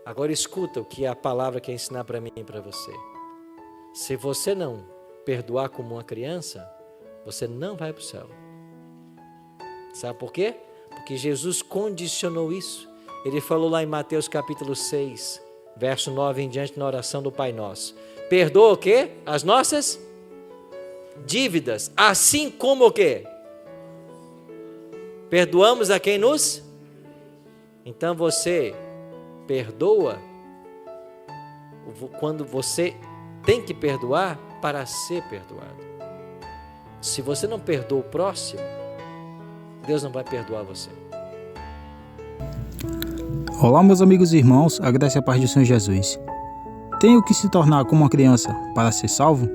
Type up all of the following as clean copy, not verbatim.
Agora escuta o que a palavra quer ensinar para mim e para você. Se você não perdoar como uma criança, você não vai para o céu. Sabe por quê? Porque Jesus condicionou isso. Ele falou lá em Mateus capítulo 6, verso 9 em diante, na oração do Pai Nosso. Perdoa o quê? As nossas dívidas, assim como o quê? Perdoamos a quem nos... Então você perdoa quando você tem que perdoar para ser perdoado. Se você não perdoa o próximo, Deus não vai perdoar você. Olá, meus amigos e irmãos, a graça e a paz do Senhor Jesus. Tenho que se tornar como uma criança para ser salvo?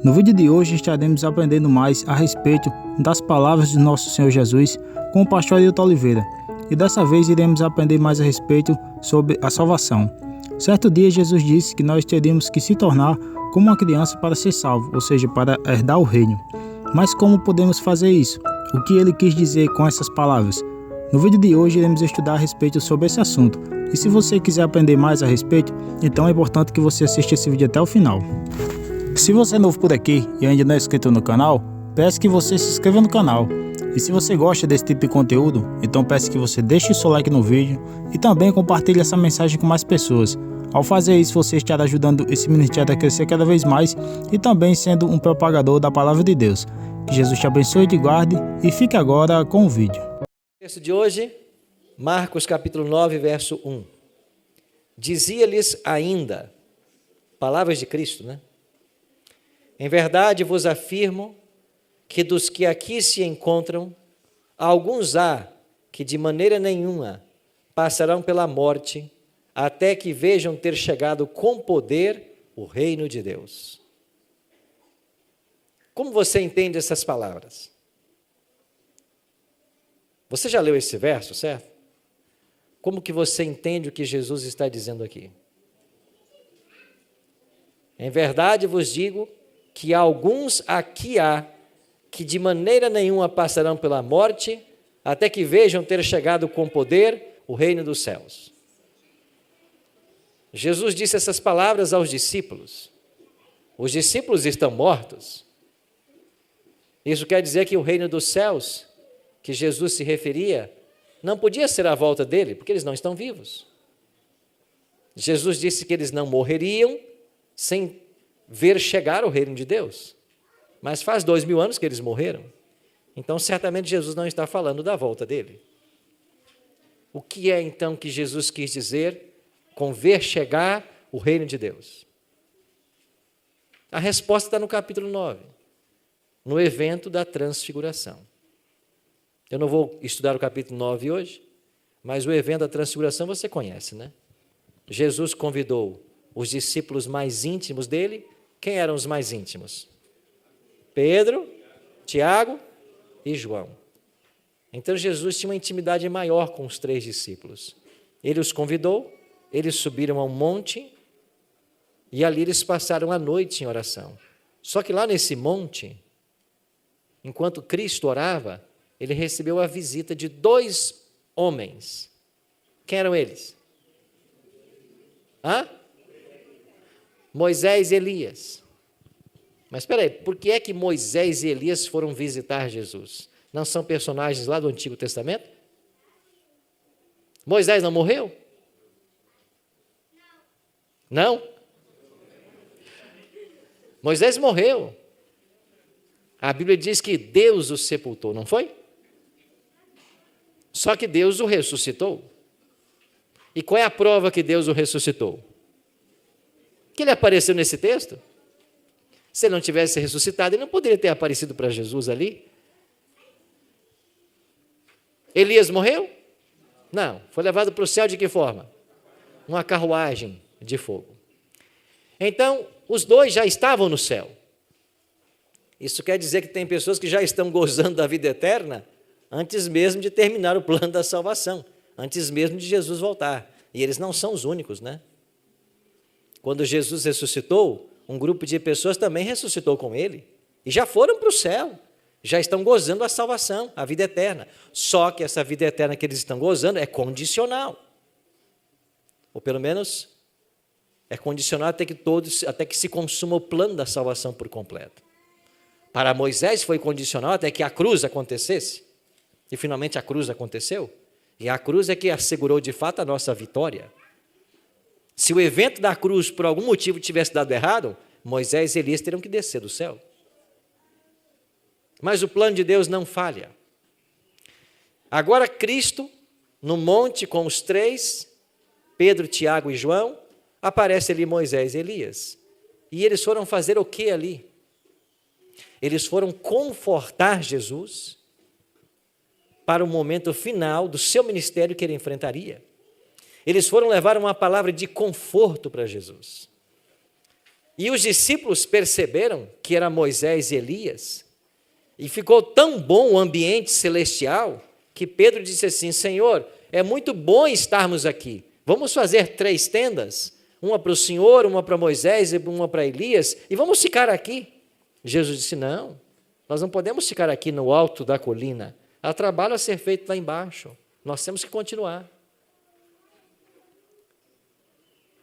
No vídeo de hoje estaremos aprendendo mais a respeito das palavras de nosso Senhor Jesus com o pastor Ailton Oliveira. E dessa vez iremos aprender mais a respeito sobre a salvação. Certo dia Jesus disse que nós teríamos que se tornar como uma criança para ser salvo, ou seja, para herdar o reino. Mas como podemos fazer isso? O que ele quis dizer com essas palavras? No vídeo de hoje iremos estudar a respeito sobre esse assunto. E se você quiser aprender mais a respeito, então é importante que você assista esse vídeo até o final. Se você é novo por aqui e ainda não é inscrito no canal, peço que você se inscreva no canal. E se você gosta desse tipo de conteúdo, então peço que você deixe o seu like no vídeo e também compartilhe essa mensagem com mais pessoas. Ao fazer isso, você estará ajudando esse ministério a crescer cada vez mais e também sendo um propagador da palavra de Deus. Que Jesus te abençoe e te guarde e fique agora com o vídeo. O texto de hoje, Marcos capítulo 9, verso 1. Dizia-lhes ainda, palavras de Cristo, né? Em verdade vos afirmo que dos que aqui se encontram, alguns há que de maneira nenhuma passarão pela morte, até que vejam ter chegado com poder o reino de Deus. Como você entende essas palavras? Você já leu esse verso, certo? Como que você entende o que Jesus está dizendo aqui? Em verdade vos digo que alguns aqui há que de maneira nenhuma passarão pela morte, até que vejam ter chegado com poder o reino dos céus. Jesus disse essas palavras aos discípulos. Os discípulos estão mortos. Isso quer dizer que o reino dos céus, que Jesus se referia, não podia ser a volta dele, porque eles não estão vivos. Jesus disse que eles não morreriam sem ver chegar o reino de Deus. Mas faz 2000 anos que eles morreram. Então, certamente, Jesus não está falando da volta dele. O que é, então, que Jesus quis dizer com ver chegar o reino de Deus? A resposta está no capítulo 9, no evento da transfiguração. Eu não vou estudar o capítulo 9 hoje, mas o evento da transfiguração você conhece, né? Jesus convidou os discípulos mais íntimos dele. Quem eram os mais íntimos? Pedro, Tiago e João. Então Jesus tinha uma intimidade maior com os 3 discípulos. Ele os convidou, eles subiram a um monte e ali eles passaram a noite em oração. Só que lá nesse monte, enquanto Cristo orava, ele recebeu a visita de 2 homens. Quem eram eles? Moisés e Elias. Mas espera aí, por que é que Moisés e Elias foram visitar Jesus? Não são personagens lá do Antigo Testamento? Moisés não morreu? Não? Moisés morreu. A Bíblia diz que Deus o sepultou, não foi? Só que Deus o ressuscitou. E qual é a prova que Deus o ressuscitou? Que ele apareceu nesse texto? Se ele não tivesse ressuscitado, ele não poderia ter aparecido para Jesus ali. Elias morreu? Não. Foi levado para o céu de que forma? Uma carruagem de fogo. Então, os 2 já estavam no céu. Isso quer dizer que tem pessoas que já estão gozando da vida eterna antes mesmo de terminar o plano da salvação, antes mesmo de Jesus voltar. E eles não são os únicos, né? Quando Jesus ressuscitou, um grupo de pessoas também ressuscitou com ele e já foram para o céu, já estão gozando a salvação, a vida eterna. Só que essa vida eterna que eles estão gozando é condicional. Ou pelo menos é condicionado até que se consuma o plano da salvação por completo. Para Moisés foi condicional até que a cruz acontecesse. E finalmente a cruz aconteceu. E a cruz é que assegurou de fato a nossa vitória. Se o evento da cruz por algum motivo tivesse dado errado, Moisés e Elias teriam que descer do céu. Mas o plano de Deus não falha. Agora Cristo, no monte com os três, Pedro, Tiago e João, aparece ali Moisés e Elias. E eles foram fazer o que ali? Eles foram confortar Jesus para o momento final do seu ministério que ele enfrentaria. Eles foram levar uma palavra de conforto para Jesus. E os discípulos perceberam que era Moisés e Elias, e ficou tão bom o ambiente celestial, que Pedro disse assim: Senhor, é muito bom estarmos aqui, vamos fazer 3 tendas, uma para o Senhor, uma para Moisés e uma para Elias, e vamos ficar aqui. Jesus disse: não, nós não podemos ficar aqui no alto da colina, há trabalho a ser feito lá embaixo, nós temos que continuar.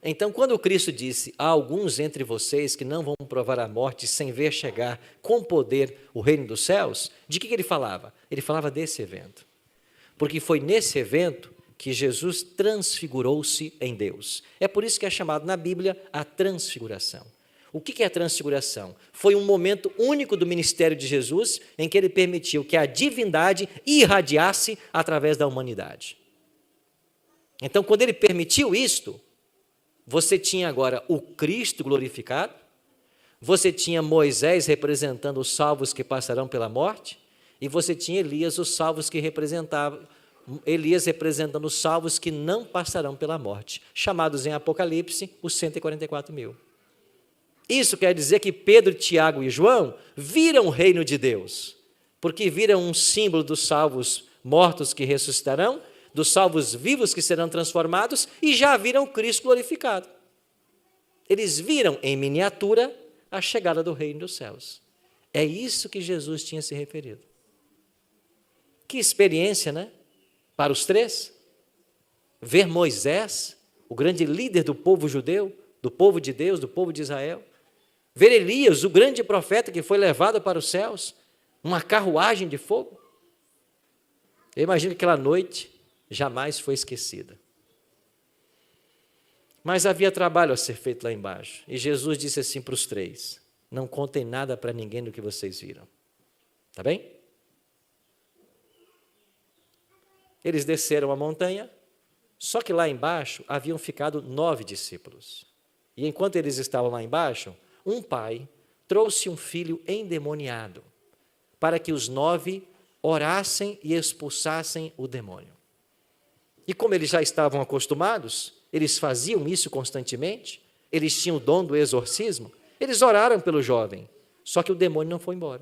Então, quando Cristo disse: há alguns entre vocês que não vão provar a morte sem ver chegar com poder o reino dos céus, de que ele falava? Ele falava desse evento. Porque foi nesse evento que Jesus transfigurou-se em Deus. É por isso que é chamado na Bíblia a transfiguração. O que é a transfiguração? Foi um momento único do ministério de Jesus em que ele permitiu que a divindade irradiasse através da humanidade. Então, quando ele permitiu isto, você tinha agora o Cristo glorificado, você tinha Moisés representando os salvos que passarão pela morte, e você tinha Elias, os salvos que Elias representando os salvos que não passarão pela morte, chamados em Apocalipse os 144.000. Isso quer dizer que Pedro, Tiago e João viram o reino de Deus, porque viram um símbolo dos salvos mortos que ressuscitarão, dos salvos vivos que serão transformados, e já viram Cristo glorificado. Eles viram em miniatura a chegada do reino dos céus. É isso que Jesus tinha se referido. Que experiência, né? Para os 3. Ver Moisés, o grande líder do povo judeu, do povo de Deus, do povo de Israel. Ver Elias, o grande profeta que foi levado para os céus, uma carruagem de fogo. Eu imagino que aquela noite jamais foi esquecida. Mas havia trabalho a ser feito lá embaixo. E Jesus disse assim para os 3, não contem nada para ninguém do que vocês viram. Tá bem? Eles desceram a montanha, só que lá embaixo haviam ficado 9 discípulos. E enquanto eles estavam lá embaixo, um pai trouxe um filho endemoniado, para que os 9 orassem e expulsassem o demônio. E como eles já estavam acostumados, eles faziam isso constantemente, eles tinham o dom do exorcismo, eles oraram pelo jovem, só que o demônio não foi embora.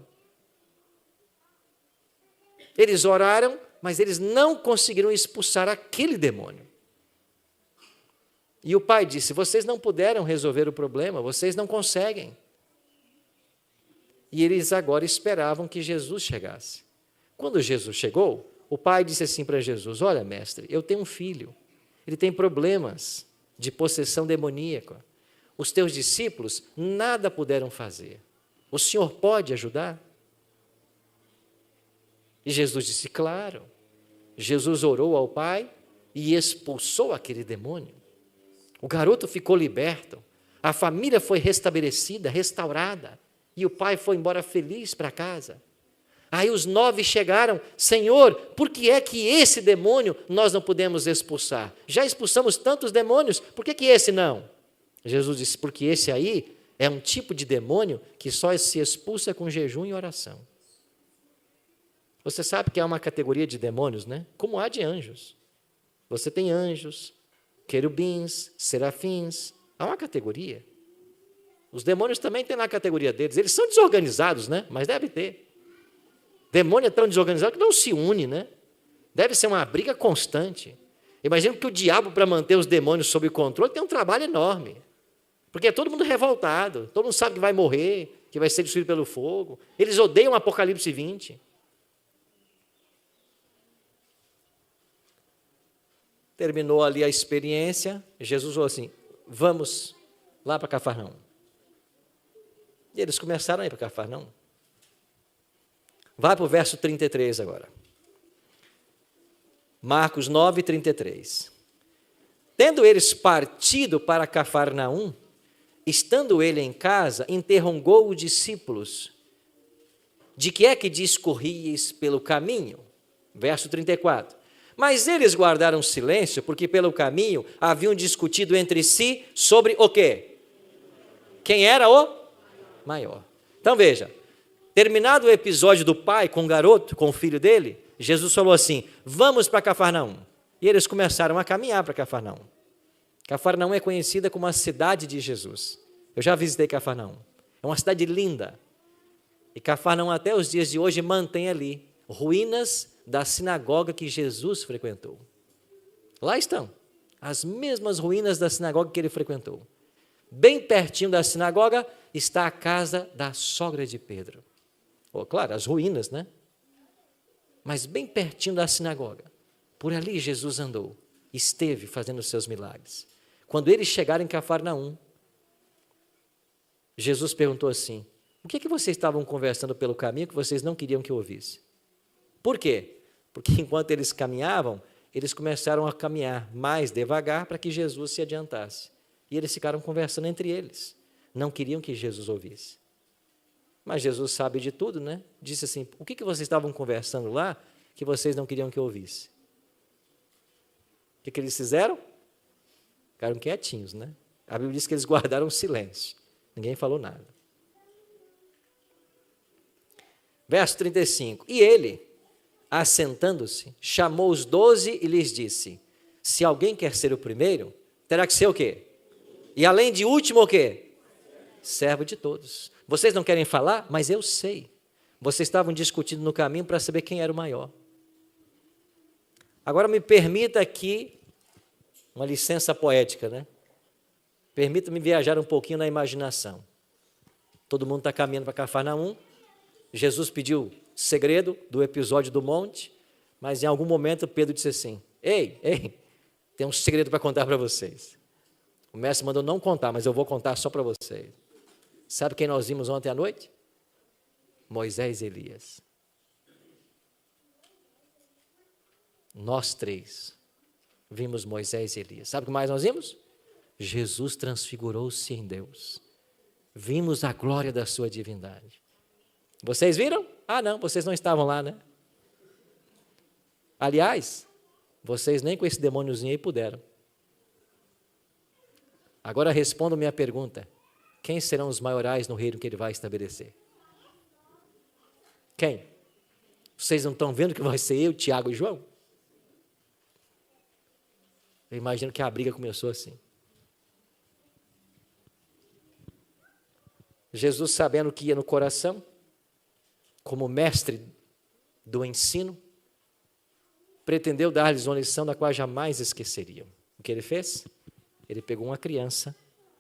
Eles oraram, mas eles não conseguiram expulsar aquele demônio. E o pai disse: vocês não puderam resolver o problema, vocês não conseguem. E eles agora esperavam que Jesus chegasse. Quando Jesus chegou, o pai disse assim para Jesus: olha, mestre, eu tenho um filho, ele tem problemas de possessão demoníaca. Os teus discípulos nada puderam fazer. O senhor pode ajudar? E Jesus disse: claro. Jesus orou ao pai e expulsou aquele demônio. O garoto ficou liberto, a família foi restabelecida, restaurada, e o pai foi embora feliz para casa. Aí os 9 chegaram: Senhor, por que é que esse demônio nós não podemos expulsar? Já expulsamos tantos demônios, por que esse não? Jesus disse: porque esse aí é um tipo de demônio que só se expulsa com jejum e oração. Você sabe que há uma categoria de demônios, né? Como há de anjos. Você tem anjos, querubins, serafins, há uma categoria. Os demônios também têm lá a categoria deles. Eles são desorganizados, né? Mas deve ter. Demônio é tão desorganizado que não se une, né? Deve ser uma briga constante. Imagino que o diabo, para manter os demônios sob controle, tem um trabalho enorme. Porque é todo mundo revoltado, todo mundo sabe que vai morrer, que vai ser destruído pelo fogo. Eles odeiam o Apocalipse 20. Terminou ali a experiência, Jesus falou assim, vamos lá para Cafarnaum. E eles começaram a ir para Cafarnaum. Vai para o verso 33 agora. Marcos 9, 33. Tendo eles partido para Cafarnaum, estando ele em casa, interrogou os discípulos, de que é que discorríeis pelo caminho? Verso 34. Mas eles guardaram silêncio, porque pelo caminho haviam discutido entre si sobre o quê? Quem era o maior. Então veja, terminado o episódio do pai com o garoto, com o filho dele, Jesus falou assim, vamos para Cafarnaum. E eles começaram a caminhar para Cafarnaum. Cafarnaum é conhecida como a cidade de Jesus. Eu já visitei Cafarnaum. É uma cidade linda. E Cafarnaum até os dias de hoje mantém ali ruínas da sinagoga que Jesus frequentou. Lá estão, as mesmas ruínas da sinagoga que ele frequentou. Bem pertinho da sinagoga está a casa da sogra de Pedro. Oh, claro, as ruínas, né? Mas bem pertinho da sinagoga. Por ali Jesus andou, esteve fazendo os seus milagres. Quando eles chegaram em Cafarnaum, Jesus perguntou assim, o que vocês estavam conversando pelo caminho que vocês não queriam que eu ouvisse? Por quê? Porque enquanto eles caminhavam, eles começaram a caminhar mais devagar para que Jesus se adiantasse. E eles ficaram conversando entre eles. Não queriam que Jesus ouvisse. Mas Jesus sabe de tudo, né? Disse assim, o que vocês estavam conversando lá que vocês não queriam que eu ouvisse? O que eles fizeram? Ficaram quietinhos, né? A Bíblia diz que eles guardaram silêncio. Ninguém falou nada. Verso 35. E ele, assentando-se, chamou os 12 e lhes disse, se alguém quer ser o primeiro, terá que ser o quê? E além de último o quê? Servo de todos. Vocês não querem falar? Mas eu sei. Vocês estavam discutindo no caminho para saber quem era o maior. Agora me permita aqui uma licença poética, né? Permita-me viajar um pouquinho na imaginação. Todo mundo está caminhando para Cafarnaum. Jesus pediu segredo do episódio do monte, mas em algum momento Pedro disse assim, ei, tem um segredo para contar para vocês. O mestre mandou não contar, mas eu vou contar só para vocês. Sabe quem nós vimos ontem à noite? Moisés e Elias. Nós três vimos Moisés e Elias. Sabe o que mais nós vimos? Jesus transfigurou-se em Deus. Vimos a glória da sua divindade. Vocês viram? Ah, não, vocês não estavam lá, né? Aliás, vocês nem com esse demôniozinho aí puderam. Agora respondam minha pergunta. Quem serão os maiorais no reino que ele vai estabelecer? Quem? Vocês não estão vendo que vai ser eu, Tiago e João? Eu imagino que a briga começou assim. Jesus, sabendo o que ia no coração, como mestre do ensino, pretendeu dar-lhes uma lição da qual jamais esqueceriam. O que ele fez? Ele pegou uma criança,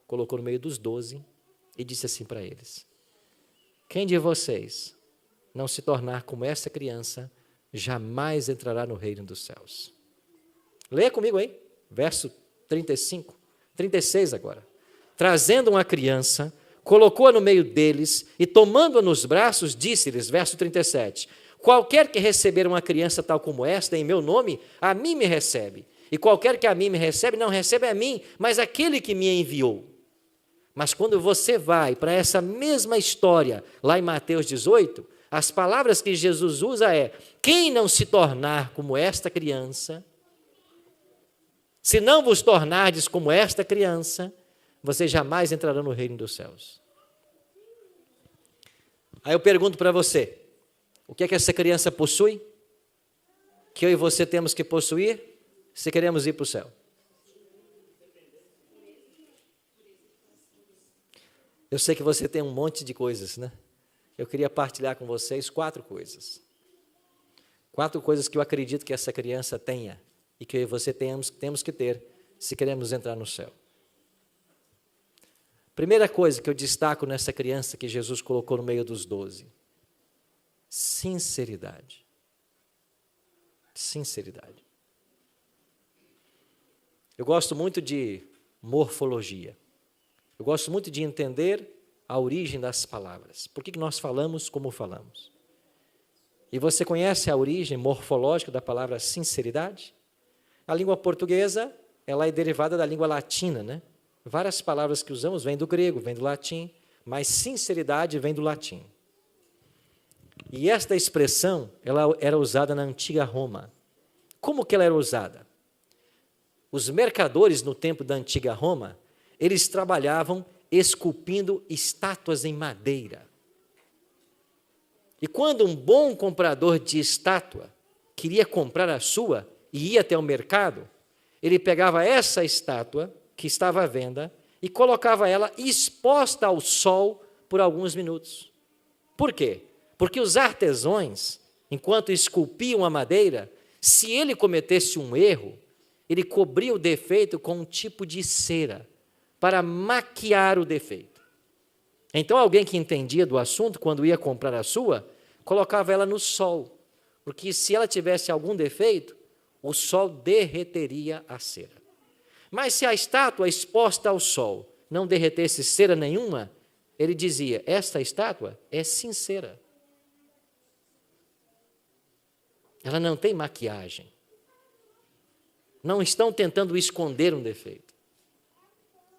colocou no meio dos 12 e disse assim para eles, quem de vocês não se tornar como essa criança, jamais entrará no reino dos céus. Leia comigo aí, verso 35, 36 agora. Trazendo uma criança, colocou-a no meio deles e tomando-a nos braços, disse-lhes, verso 37, qualquer que receber uma criança tal como esta em meu nome, a mim me recebe. E qualquer que a mim me recebe, não recebe a mim, mas aquele que me enviou. Mas quando você vai para essa mesma história, lá em Mateus 18, as palavras que Jesus usa é, quem não se tornar como esta criança, se não vos tornardes como esta criança, vocês jamais entrarão no reino dos céus. Aí eu pergunto para você, o que é que essa criança possui? Que eu e você temos que possuir, se queremos ir para o céu. Eu sei que você tem um monte de coisas, né? Eu queria partilhar com vocês 4 coisas. 4 coisas que eu acredito que essa criança tenha e que eu e você temos que ter se queremos entrar no céu. Primeira coisa que eu destaco nessa criança que Jesus colocou no meio dos 12. Sinceridade. Sinceridade. Eu gosto muito de morfologia. Eu gosto muito de entender a origem das palavras. Por que nós falamos como falamos? E você conhece a origem morfológica da palavra sinceridade? A língua portuguesa, ela é derivada da língua latina, né? Várias palavras que usamos vêm do grego, vêm do latim, mas sinceridade vem do latim. E esta expressão, ela era usada na antiga Roma. Como que ela era usada? Os mercadores no tempo da antiga Roma, eles trabalhavam esculpindo estátuas em madeira. E quando um bom comprador de estátua queria comprar a sua e ia até o mercado, ele pegava essa estátua que estava à venda e colocava ela exposta ao sol por alguns minutos. Por quê? Porque os artesãos, enquanto esculpiam a madeira, se ele cometesse um erro, ele cobria o defeito com um tipo de cera para maquiar o defeito. Então, alguém que entendia do assunto, quando ia comprar a sua, colocava ela no sol, porque se ela tivesse algum defeito, o sol derreteria a cera. Mas se a estátua exposta ao sol não derretesse cera nenhuma, ele dizia, esta estátua é sincera. Ela não tem maquiagem. Não estão tentando esconder um defeito.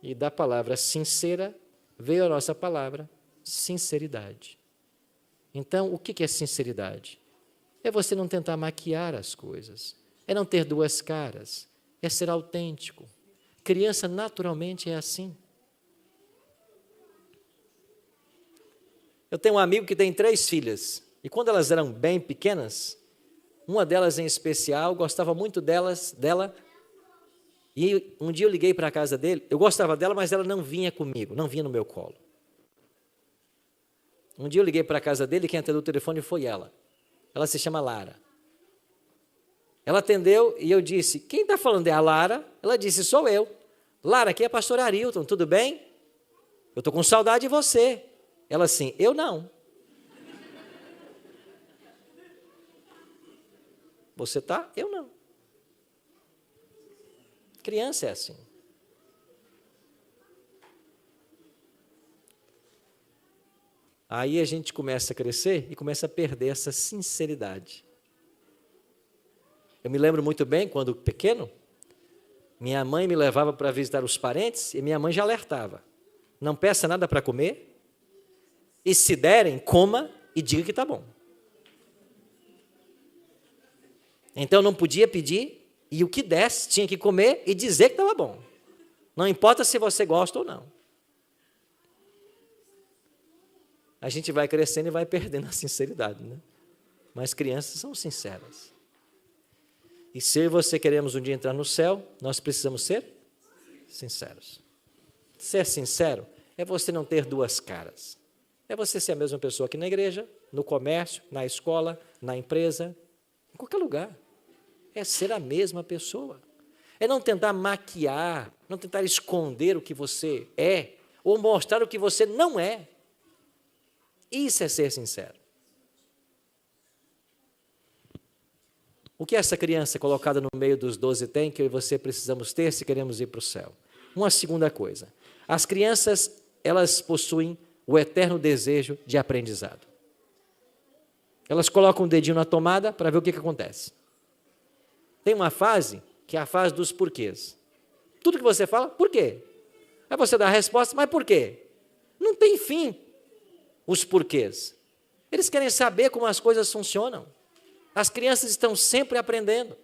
E da palavra sincera veio a nossa palavra sinceridade. Então, o que é sinceridade? É você não tentar maquiar as coisas. É não ter duas caras. É ser autêntico. Criança naturalmente é assim. Eu tenho um amigo que tem 3 filhas. E quando elas eram bem pequenas, uma delas em especial, gostava muito dela. E um dia eu liguei para a casa dele. Eu gostava dela, mas ela não vinha comigo, não vinha no meu colo. Um dia eu liguei para a casa dele e quem atendeu o telefone foi ela. Ela se chama Lara. Ela atendeu e eu disse, quem está falando é a Lara? Ela disse, sou eu. Lara, aqui é a pastora Arilton, tudo bem? Eu estou com saudade de você. Ela assim, eu não. Você está? Eu não. Criança é assim. Aí a gente começa a crescer e começa a perder essa sinceridade. Eu me lembro muito bem, quando pequeno, minha mãe me levava para visitar os parentes e minha mãe já alertava. Não peça nada para comer e se derem, coma e diga que está bom. Então não podia pedir e o que desse tinha que comer e dizer que estava bom. Não importa se você gosta ou não. A gente vai crescendo e vai perdendo a sinceridade, né? Mas crianças são sinceras. E se eu e você queremos um dia entrar no céu, nós precisamos ser sinceros. Ser sincero é você não ter duas caras. É você ser a mesma pessoa aqui na igreja, no comércio, na escola, na empresa, em qualquer lugar. É ser a mesma pessoa. É não tentar maquiar, não tentar esconder o que você é, ou mostrar o que você não é. Isso é ser sincero. O que essa criança colocada no meio dos 12 tem, que eu e você precisamos ter se queremos ir para o céu? Uma segunda coisa. As crianças, elas possuem o eterno desejo de aprendizado. Elas colocam o dedinho na tomada para ver o que acontece. Tem uma fase, que é a fase dos porquês. Tudo que você fala, por quê? Aí você dá a resposta, mas por quê? Não tem fim os porquês. Eles querem saber como as coisas funcionam. As crianças estão sempre aprendendo.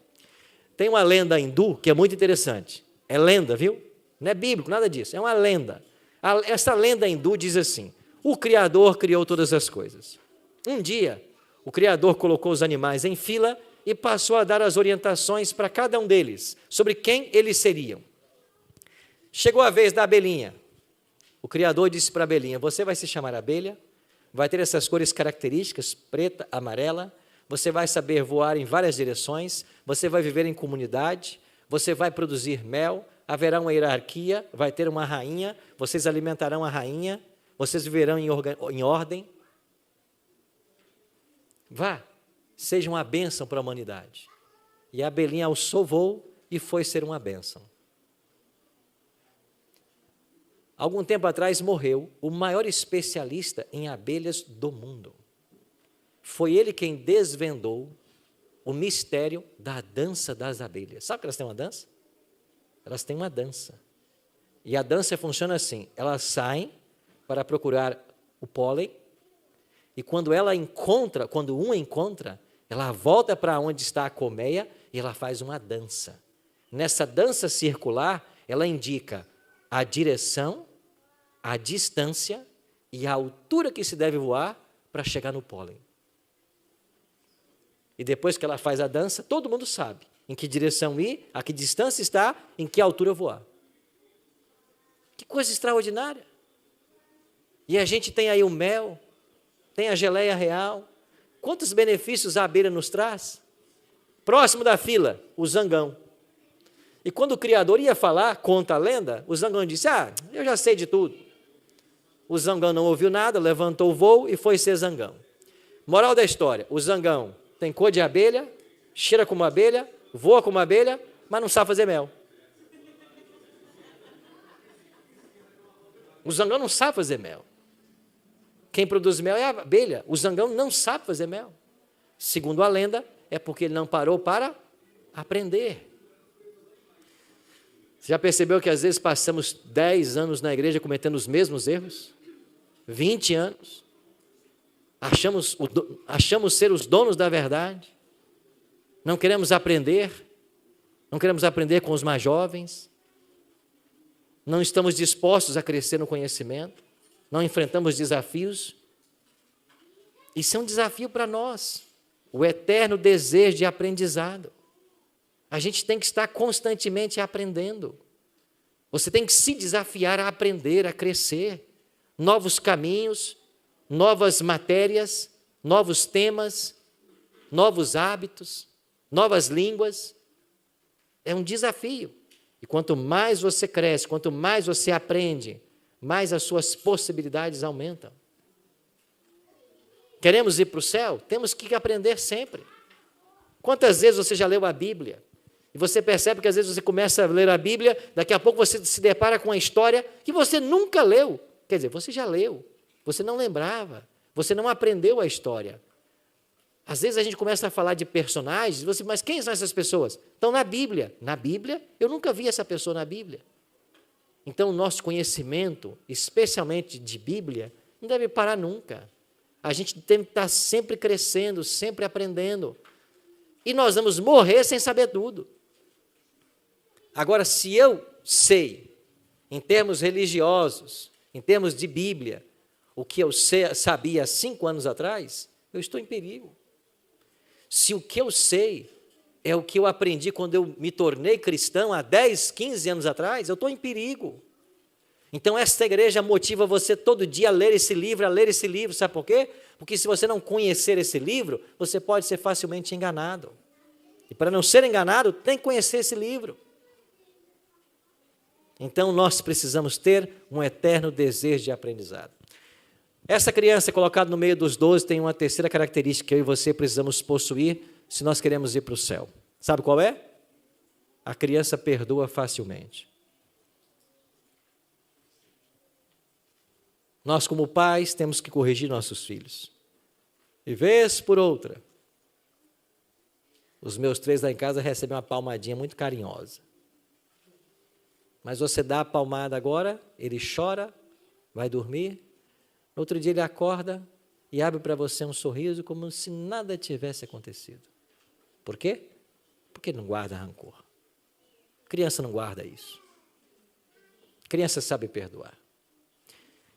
Tem uma lenda hindu que é muito interessante. É lenda, viu? Não é bíblico, nada disso. É uma lenda. Essa lenda hindu diz assim, o Criador criou todas as coisas. Um dia, o Criador colocou os animais em fila e passou a dar as orientações para cada um deles, sobre quem eles seriam. Chegou a vez da abelhinha. O Criador disse para a abelhinha, você vai se chamar abelha, vai ter essas cores características, preta, amarela, você vai saber voar em várias direções, você vai viver em comunidade, você vai produzir mel, haverá uma hierarquia, vai ter uma rainha, vocês alimentarão a rainha, vocês viverão em ordem. Vá, seja uma bênção para a humanidade. E a abelhinha alçou voo e foi ser uma bênção. Algum tempo atrás morreu o maior especialista em abelhas do mundo. Foi ele quem desvendou o mistério da dança das abelhas. Sabe que elas têm uma dança? Elas têm uma dança. E a dança funciona assim: elas saem para procurar o pólen, e quando uma encontra, ela volta para onde está a colmeia e ela faz uma dança. Nessa dança circular, ela indica a direção, a distância e a altura que se deve voar para chegar no pólen. E depois que ela faz a dança, todo mundo sabe em que direção ir, a que distância está, em que altura voar. Que coisa extraordinária. E a gente tem aí o mel, tem a geleia real. Quantos benefícios a abelha nos traz? Próximo da fila, o zangão. E quando o Criador ia falar, conta a lenda, o zangão disse: eu já sei de tudo. O zangão não ouviu nada, levantou o voo e foi ser zangão. Moral da história: o zangão tem cor de abelha, cheira como abelha, voa como abelha, mas não sabe fazer mel. O zangão não sabe fazer mel. Quem produz mel é a abelha. O zangão não sabe fazer mel. Segundo a lenda, é porque ele não parou para aprender. Você já percebeu que às vezes passamos 10 anos na igreja cometendo os mesmos erros? 20 anos? Achamos ser os donos da verdade? Não queremos aprender? Não queremos aprender com os mais jovens? Não estamos dispostos a crescer no conhecimento? Não enfrentamos desafios? Isso é um desafio para nós. O eterno desejo de aprendizado. A gente tem que estar constantemente aprendendo. Você tem que se desafiar a aprender, a crescer. Novos caminhos, novas matérias, novos temas, novos hábitos, novas línguas. É um desafio. E quanto mais você cresce, quanto mais você aprende, mais as suas possibilidades aumentam. Queremos ir para o céu? Temos que aprender sempre. Quantas vezes você já leu a Bíblia? E você percebe que às vezes você começa a ler a Bíblia, daqui a pouco você se depara com uma história que você nunca leu. Quer dizer, você já leu, você não lembrava, você não aprendeu a história. Às vezes a gente começa a falar de personagens, mas quem são essas pessoas? Estão na Bíblia. Na Bíblia? Eu nunca vi essa pessoa na Bíblia. Então o nosso conhecimento, especialmente de Bíblia, não deve parar nunca. A gente tem que estar sempre crescendo, sempre aprendendo. E nós vamos morrer sem saber tudo. Agora, se eu sei, em termos religiosos, em termos de Bíblia, o que eu sabia há 5 anos atrás, eu estou em perigo. Se o que eu sei é o que eu aprendi quando eu me tornei cristão há 10, 15 anos atrás, eu estou em perigo. Então, esta igreja motiva você todo dia a ler esse livro, sabe por quê? Porque se você não conhecer esse livro, você pode ser facilmente enganado. E para não ser enganado, tem que conhecer esse livro. Então, nós precisamos ter um eterno desejo de aprendizado. Essa criança colocada no meio dos 12 tem uma terceira característica que eu e você precisamos possuir se nós queremos ir para o céu. Sabe qual é? A criança perdoa facilmente. Nós, como pais, temos que corrigir nossos filhos. E vez por outra, os meus 3 lá em casa recebem uma palmadinha muito carinhosa. Mas você dá a palmada agora, ele chora, vai dormir. No outro dia ele acorda e abre para você um sorriso como se nada tivesse acontecido. Por quê? Porque não guarda rancor. Criança não guarda isso. Criança sabe perdoar.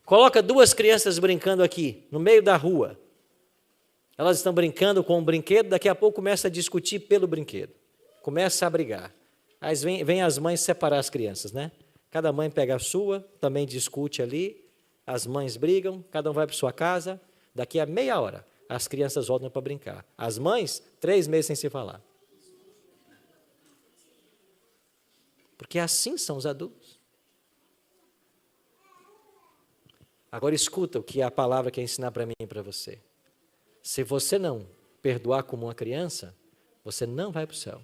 Coloca 2 crianças brincando aqui, no meio da rua. Elas estão brincando com um brinquedo, daqui a pouco começa a discutir pelo brinquedo. Começa a brigar. Aí vem as mães separar as crianças, né? Cada mãe pega a sua, também discute ali, as mães brigam, cada um vai para sua casa, daqui a meia hora as crianças voltam para brincar. As mães, 3 meses sem se falar. Porque assim são os adultos. Agora escuta o que a palavra quer ensinar para mim e para você. Se você não perdoar como uma criança, você não vai para o céu.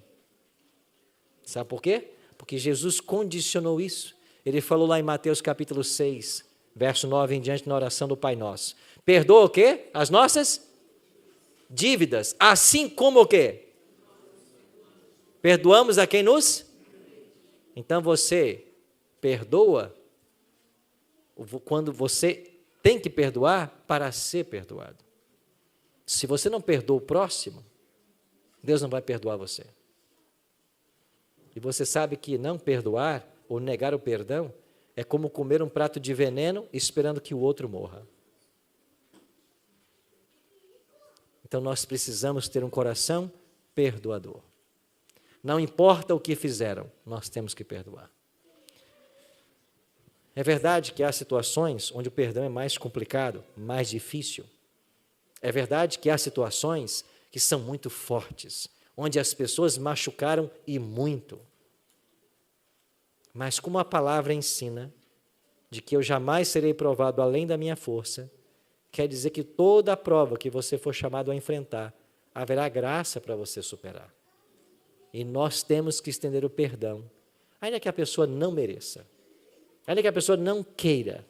Sabe por quê? Porque Jesus condicionou isso. Ele falou lá em Mateus capítulo 6, verso 9 em diante, na oração do Pai Nosso. Perdoa o quê? As nossas dívidas, assim como o quê? Perdoamos a quem nos? Então você perdoa quando você tem que perdoar para ser perdoado. Se você não perdoa o próximo, Deus não vai perdoar você. E você sabe que não perdoar ou negar o perdão é como comer um prato de veneno esperando que o outro morra. Então nós precisamos ter um coração perdoador. Não importa o que fizeram, nós temos que perdoar. É verdade que há situações onde o perdão é mais complicado, mais difícil. É verdade que há situações que são muito fortes, onde as pessoas machucaram e muito. Mas como a palavra ensina, de que eu jamais serei provado além da minha força, quer dizer que toda a prova que você for chamado a enfrentar, haverá graça para você superar. E nós temos que estender o perdão, ainda que a pessoa não mereça, ainda que a pessoa não queira,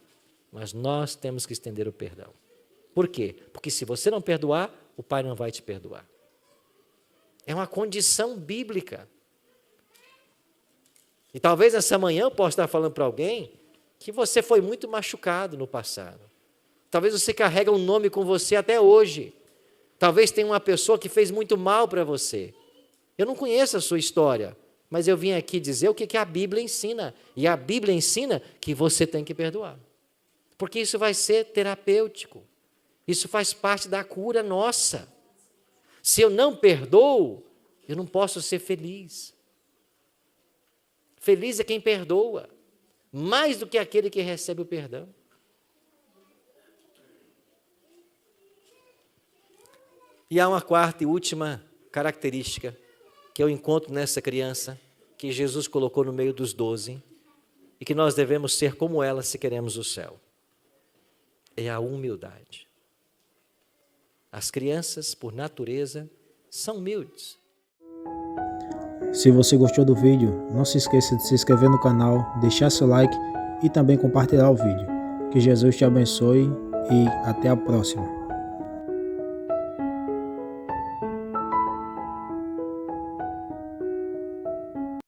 mas nós temos que estender o perdão. Por quê? Porque se você não perdoar, o Pai não vai te perdoar. É uma condição bíblica. E talvez essa manhã eu possa estar falando para alguém que você foi muito machucado no passado. Talvez você carrega um nome com você até hoje. Talvez tenha uma pessoa que fez muito mal para você. Eu não conheço a sua história, mas eu vim aqui dizer o que a Bíblia ensina. E a Bíblia ensina que você tem que perdoar. Porque isso vai ser terapêutico. Isso faz parte da cura nossa. Se eu não perdoo, eu não posso ser feliz. Feliz é quem perdoa, mais do que aquele que recebe o perdão. E há uma quarta e última característica que eu encontro nessa criança, que Jesus colocou no meio dos 12, e que nós devemos ser como ela se queremos o céu. É a humildade. As crianças, por natureza, são humildes. Se você gostou do vídeo, não se esqueça de se inscrever no canal, deixar seu like e também compartilhar o vídeo. Que Jesus te abençoe e até a próxima.